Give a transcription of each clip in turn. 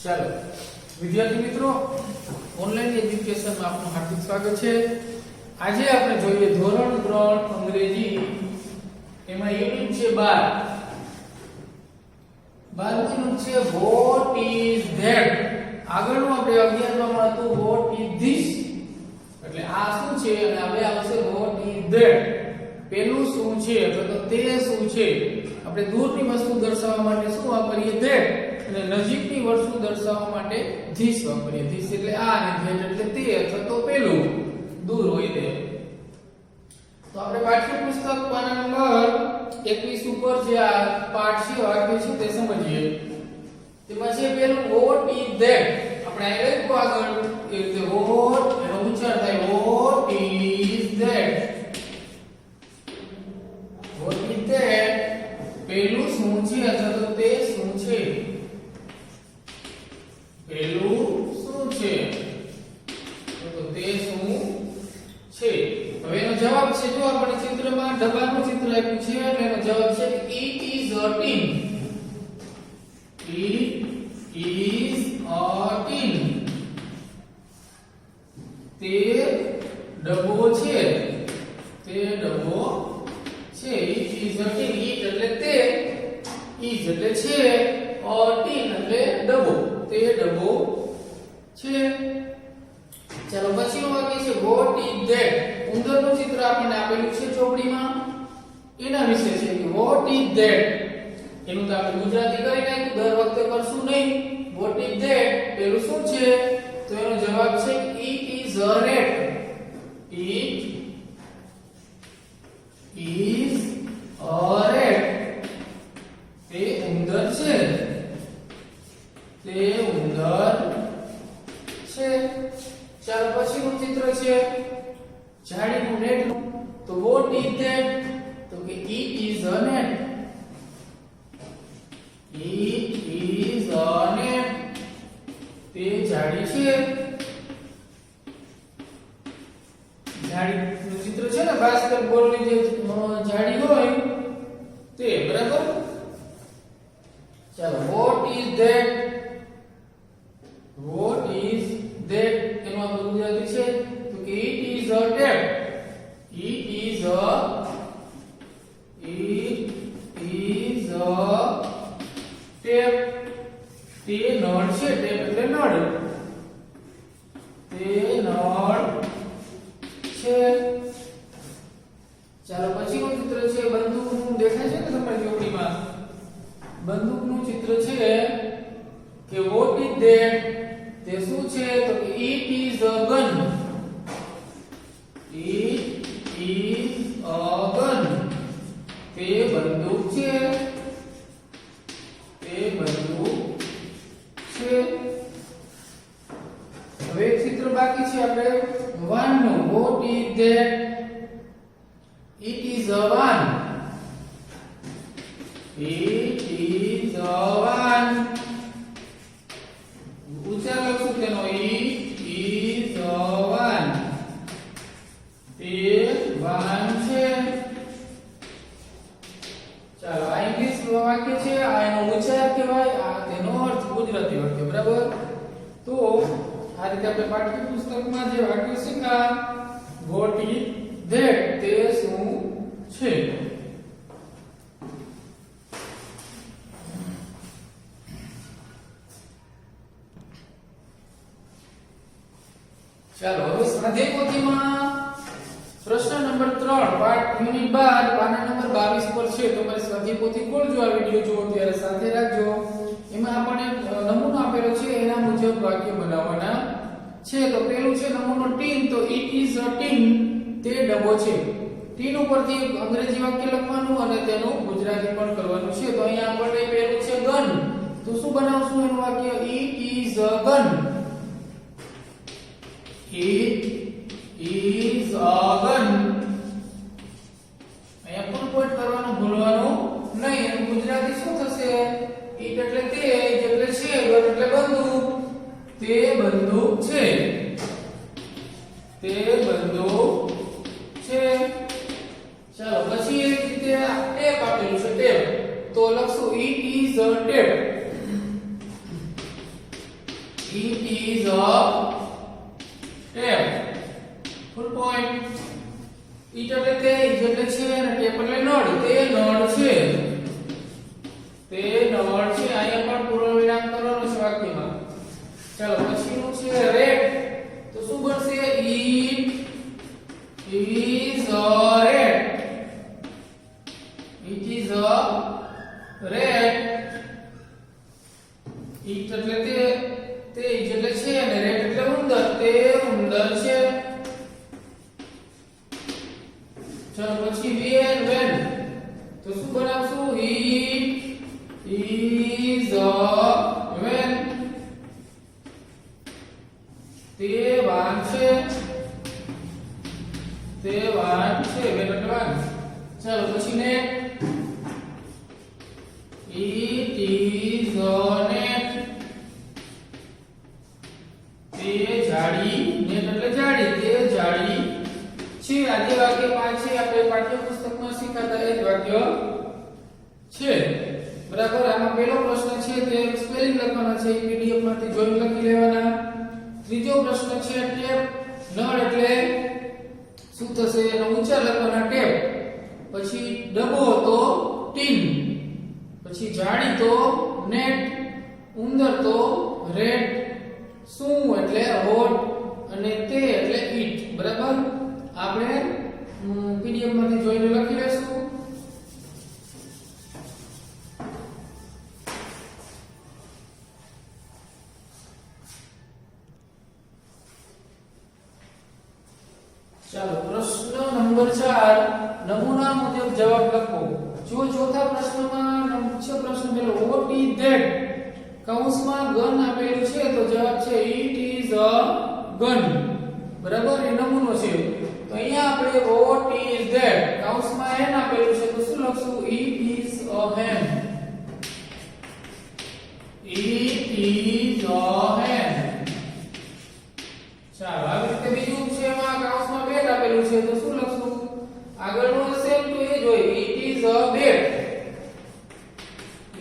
ચાલો વિદ્યાર્થી મિત્રો, ઓનલાઈન એજ્યુકેશનમાં આપનું હાર્દિક સ્વાગત છે. આજે આપણે જોઈએ ધોરણ 3 અંગ્રેજી, એમાં યુનિટ છે 12. 12 યુનિટ છે વોટ ઇઝ ધેટ. આગળનું આપણે 11 માં હતું વોટ ઇઝ ધીસ, એટલે આ શું છે અને હવે આવશે વોટ ઇઝ ધેટ. પેલું શું છે અથવા તો તે શું છે. આપણે દૂરની વસ્તુ દર્શાવવા માટે શું વાપરીએ? ધેટ. અને નજીકની વસ્તુ દર્શાવવા માટે ધીસ વાપરીએ. ધીસ એટલે આ અને ધેટ એટલે તે અથવા તો પેલું દૂર હોય તે. તો આપણે પાઠ્યપુસ્તક પાના નંબર 21 ઉપર જે આ પાઠ છે, વાક્ય છે તે સમજીએ. તેમાં છે પેલું વોટ ઇઝ ધેટ. આપણે આ લખો આગળ એ રીતે વોટ એનો ઉચ્ચાર થાય vote is that. What is that પેલું શું છે અથવા તો તે શું છે. પેલું શું છે તો તે શું છે. હવે એનો જવાબ છે, જો આપણે ચિત્રમાં ડબ્બાનું ચિત્ર આપ્યું છે અને એનો જવાબ છે it is a tin. It is a tin. તે ડબ્બો છે. તે ડબ્બો છે. it is a tin. it એટલે તે, is એટલે છે, a tin એટલે ડબ્બો. તે ડબ્બો છે. ચાલો પછીનું વાક્ય છે વોટ ઇઝ ધેટ. ઉંદરનું ચિત્ર આપણને આપેલું છે ચોપડીમાં, એના વિશે છે કે વોટ ઇઝ ધેટ. એનું તો આપણે ગુજરાતી કરી નાખ્યું, દર વખતે કરશું નહીં. વોટ ઇઝ ધેટ પેલું શું છે તો એનો જવાબ છે it is a rat. It is a rat. તે ઉંદર છે. તે ઉંદર છે. ચાલો પછીનું ચિત્ર છે ઝાડીનું નેટનું. તો વોટ ઇઝ ધેટ તો કે it is a net. It is a net. તે ઝાડી છે. ઝાડીનું ચિત્ર છે ને, બાસ્કેટબોલની જે ઝાડી હોય તે, બરાબર. ચાલો what is that. What is that એનો આપણો ગુજરાતી છે તો કે it is a tap. It is a tap. તે નળ છે. ટેપ એટલે નળ. તે નળ છે. ચાલો પછીનું ચિત્ર છે બંદૂકનું. દેખાય છે ને તમારી ચોપડીમાં? બંદૂકનું ચિત્ર છે કે વોટ ઇઝ ધેટ. તે શું છે તો કે it is a gun. It is a gun. તે બંદૂક છે. તે બંદૂક છે. હવે એક ચિત્ર બાકી છે આપણે વાનનું. what is that? It is a van. It is a van. ઉચ્ચાર લખશું તેનો it is a van. તે વાન છે. ચાલો આ ઇંગ્લિશ વાક્ય છે, આ એનો ઉચ્ચાર કહેવાય, આ તેનો અર્થ ગુજરાતી વાક્ય, બરાબર. તો આ રીતે આપણે પાઠ્યપુસ્તકમાં જે વાક્ય શીખ્યા વોટ ઇઝ ધેટ તે શું છે. ચાલો હવે સ્વાધ્યાય પોથીમાં પ્રશ્ન નંબર 3 પાઠ યુનિટ 12 પાના નંબર 22 પર છે. તો મારી સ્વાધ્યાય પોથી ખોલજો, આ વિડિયો જુઓ ત્યારે સાથે રાખજો. એમાં આપણને નમૂનો આપેલો છે, એના મુજબ વાક્ય બનાવવાના છે. તો પેલું છે નમૂનો ટીન. તો ઇટ ઇઝ અ ટીન. તે ડબ્બો છે. ટીન ઉપરથી અંગ્રેજી વાક્ય લખવાનું અને તેનું ગુજરાતી પણ કરવાનું છે. તો અહીંયા આપણને પેલું છે ગન. તો શું બનાવશું એનું વાક્ય? It is a gun. It is a gun. અહીંયા ફૂલ પોઈન્ટ કરવાનું ભૂલવાનું નહીં. એનું ગુજરાતી શું થશે? it એટલે તે, એટલે છે, gun એટલે બંદૂક. તે બંદૂક છે. તે બંદૂક છે. ચાલો પછી એક રીતે ટેપ આપેલું છે. ટેપ તો લખશું it is a tape. is a tap. Full point. It એટલે તે, ઈજ એટલે છે અને ટેપ એટલે નળ. તે નળ છે. તે નળ છે. અહીંયા પણ પૂર્ણ વિરામ કરવાનું છે વાક્યમાં. ચાલો પછીનું છે રેડ. તો શું બનશે? It is a rat. It is a rat. It એટલે તે ઈજ એટલે છે અને rat એટલે ઉંદર. તે ઉંદર છે. ચાલો પછી when. તો શું બનાવશું? It is a when. તે વાન છે. તે વાન છે. when એટલે વાન. ચાલો પછી net. It is a net. તે જાળી. net એટલે જાળી. તે જાળી છે. આજે વાક્ય 5 છે. આપણે પાઠ્યપુસ્તકમાં શીખાતા એક વાક્ય છે. બરાબર. આમાં પહેલો પ્રશ્ન છે તે સ્પેલિંગ લખવાના છે. પીડીએફ માંથી જોઈને લખી લેવાના. ત્રીજો પ્રશ્ન છે ટેપ. નળ એટલે શું થશે? એનો ઉચ્ચાર લખવાના ટેપ. પછી ડબ્બો તો ટીન. પછી જાળી તો નેટ. ઉંદર તો રેટ. શું એટલે હોટ. અને તે એટલે ઈટ. બરાબર. આપણે પીડીએફ માંથી જોઈને લખી લેશું. ચાલો પ્રશ્ન નંબર 4. નમૂના મુજબ જવાબ લખો. જો ચોથા પ્રશ્નમાં મુખ્ય પ્રશ્ન પેલો what is that કૌંસમાં ગન આપેલું છે તો જવાબ છે it is a gun. બરાબર. એ નમૂનો છે. તો અહીંયા આપણે what is that કૌંસમાં n આપેલું છે તો શું લખશું? it is a hen. it is a hen. ચાલો આવી રીતે બીજું છે એમાં કૌંસમાં બેટ આપેલું છે તો શું લખશું? આગળનું સેમ ટુ એ જ હોય. it is a bat.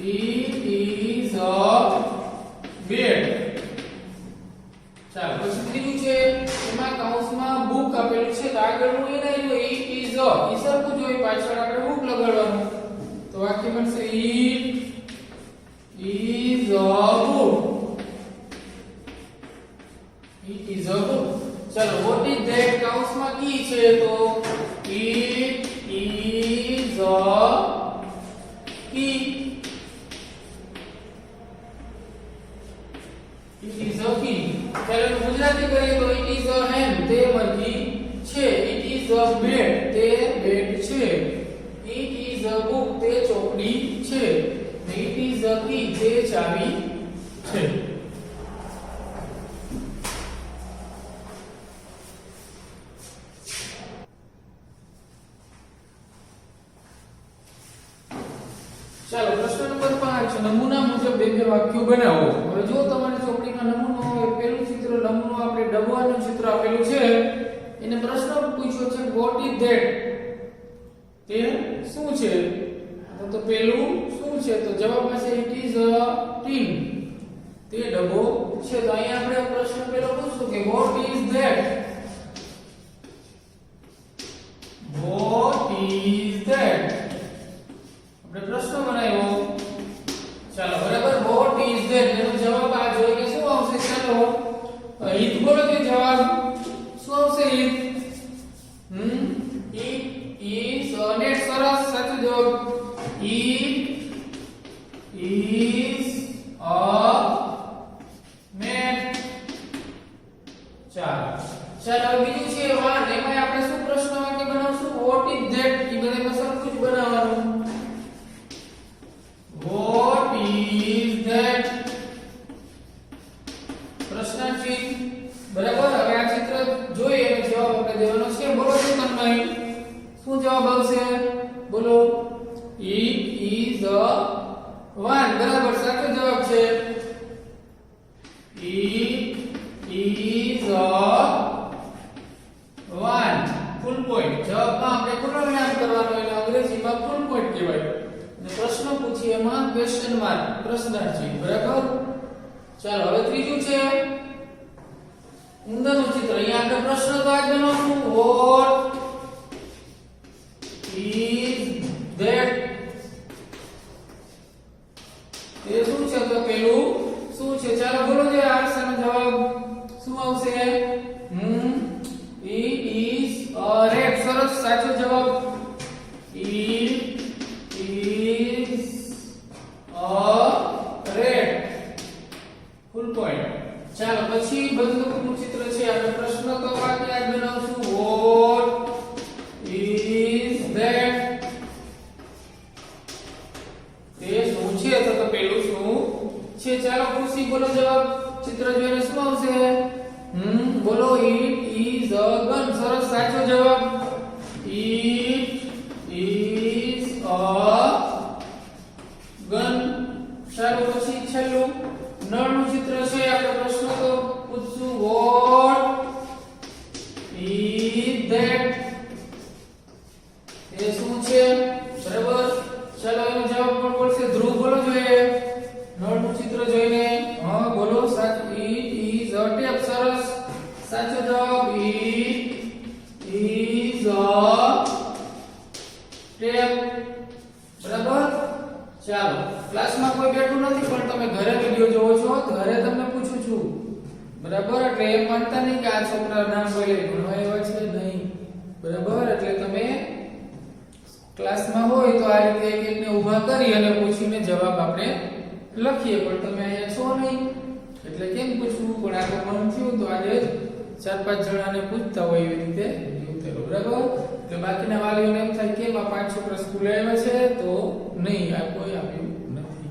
it is a bat. ચાલો પછી ત્રીજું છે એમાં કૌંસમાં બુક આપેલું છે તો આગળનું એ નહીં હોય. it is a ઈ સરખું જ હોય. પાછળ આપણે બુક લગાડવાનું તો વાક્ય બનશે it is a book. it is a book. ચલો what is that કૌંસમાં કી છે તો it is a key. it is a key. ચાલો ગુજરાતી કરીએ તો it is a hen. તે મરઘી છે. it is a bed. તે બેડ છે. it is a book. તે ચોપડી છે. it is a key. તે ચાવી છે. ચાલો પ્રશ્ન નંબર 5. નમૂના મુજબ બે વાક્યો બનાવો. હવે જો તમારી ચોપડીમાં નમૂનો હોય, પહેલું ચિત્ર નમૂનો આપણે ડબ્બાનું ચિત્ર આપેલું છે. એને પ્રશ્ન પૂછ્યો છે what is that તે શું છે? તો પહેલું શું છે તો જવાબમાં છે it is a tin. તે ડબ્બો છે. તો અહીંયા આપણે પ્રશ્ન પહેલો પૂછશું કે what is that. what is that આપણે પ્રશ્ન બનાવ્યો. ચાલો બરાબર. what is that એનો જવાબ આ જોઈએ શું આવશે? ચાલો હિત બોલો કે જવાબ શું આવશે? હિત is a net. સરસ. સાચો જવાબ it is a net. ચાલો બીજું છે વાન. એમાં આપણે શું પ્રશ્ન વાક્ય બનાવશું? what is that. એ બધામાં સરખું જ બનાવવાનું. what is that પ્રશ્નાર્થી. બરાબર. હવે આ ચિત્ર જોઈએ અને જવાબ આપણે દેવાનો છે. બોલો ચેતનભાઈ શું જવાબ આવશે? બોલો. it is a one. બરાબર. સાચો જવાબ છે it is a one. Full point. જવાબમાં આપણે પૂર્ણ વિરામ કરવાનો એટલે અંગ્રેજીમાં ફૂલ પોઈન્ટ કહેવાય. અને પ્રશ્ન પૂછીએ એમાં ક્વેશ્ચન માર્ક પ્રશ્નાર્થી. બરાબર. ચાલો હવે ત્રીજું છે ઉંદરનું ચિત્ર. અહીંયા આપણે પ્રશ્ન તો આ બનાવશું વોટ ઇઝ ધેટ. એ શું છે તો પેલું શું છે? ચાલો બોલો જે આન્સરનો જવાબ શું આવશે? It is a rat. સરસ, સાચો જવાબ. It is a rat. Full point. ચાલો પછી બંદૂકનું ચિત્ર છે. આપણે પ્રશ્ન તો વાક્ય યાદ બનાવશું what is that. એ શું છે તો પેલું શું છે? ચાલો ખુશી બોલો જવાબ. ચિત્ર જોઈને શું આવશે? બોલો it is a gun. સરસ, સાચો જવાબ. It is a gun. ચાલો પછી છેલ્લું નળનું ચિત્ર છે. આપણે પ્રશ્ન તો પૂછશું what is that. એ શું છે? બરાબર. ચાલો એનો જવાબ પણ બોલશે ધ્રુવ. બોલો જોઈએ નળનું ચિત્ર જોઈને. હા બોલો. સાચું. It is a tap. સરસ, સાચો જવાબ. It is a tap. બરાબર. ચાલો ક્લાસમાં કોઈ બેઠું નથી પણ તમે ઘરે વિડિયો જોવો છો. ઘરે તમને પૂછું છું. બરાબર. એટલે એમ માનતા નહીં કે આ છોકરા નામ બોલે ભણવા એવા છે નહીં. બરાબર. એટલે તમે ક્લાસમાં હોય તો આ રીતે એક એકને ઊભા કરી અને પૂછીને જવાબ આપણે લખીએ. પણ તમે અહીંયા છો નહીં એટલે કેમ પૂછવું? પણ આ તો મન થયું તો આજે 4-5 જણાને પૂછતા હોય એવી રીતે ઉતરો. બરાબર. એટલે બાકીના વાલીઓને એમ થાય કેમ આ 5 છોકરા સ્કૂલે આવ્યા છે તો નહીં, આ કોઈ આપ્યું નથી.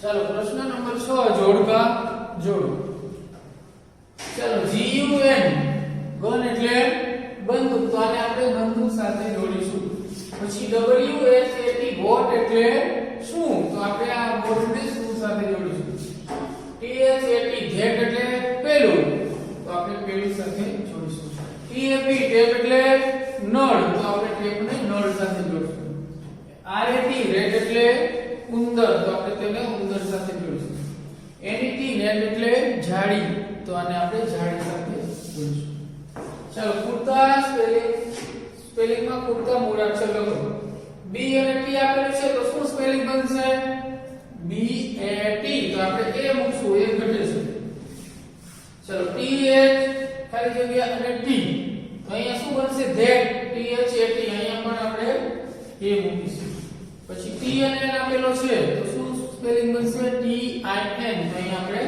ચાલો પ્રશ્ન નંબર 6 જોડકા જોડો. ચાલો GUN ગન એટલે બંદૂક, તો આને આપણે બંદૂક સાથે જોડીશું. પછી WHAT વોટ એટલે શું, તો આપણે આ વોટને શું સાથે જોડીશું. THAT ધેટ એટલે પેલું, તો આપણે પેલું સાથે જોડીશું. TAP ટેપ એટલે નળ, તો આપણે ટેપને નળ સાથે જોડીશું. RAT રેટ એટલે ઉંદર, તો આપણે તેને ઉંદર સાથે જોડીશું. NET નેટ એટલે જાળી, તો આને આપણે જાળી સાથે જોડીશું. ચાલો પૂરતા સ્પેલિંગમાં પૂરતા મૂળ અક્ષર લખો. B અને T આપેલું છે તો શું સ્પેલિંગ બનશે? BAT, તો આપણે A મૂકશું, A ઘટે છે. ચાલો TH ખાલી જગ્યા અને T, તો અહીંયા શું બનશે? that. THAT અહીંયા પણ આપણે A મૂકીશું. પછી T અને N આપેલો છે તો શું સ્પેલિંગ બનશે? TIN, તો અહીંયા આપણે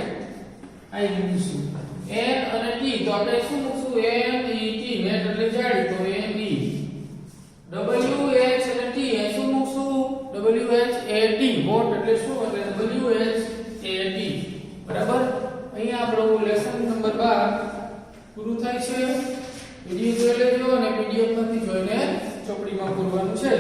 I મૂકીશું. N અને T, તો આપણે શું મૂકશું? NET નેટ એટલે જાળી, તો NE. WH અને T એ શું મૂકશું? WHAT વોટ એટલે શું? એટલે WHAT. બરાબર. અહીંયા આપણું લેસન નંબર 12 પૂરું થાય છે. વિડિયો જોઈ લેજો અને PDF માંથી જોઈને ચોપડીમાં પૂરવાનું છે.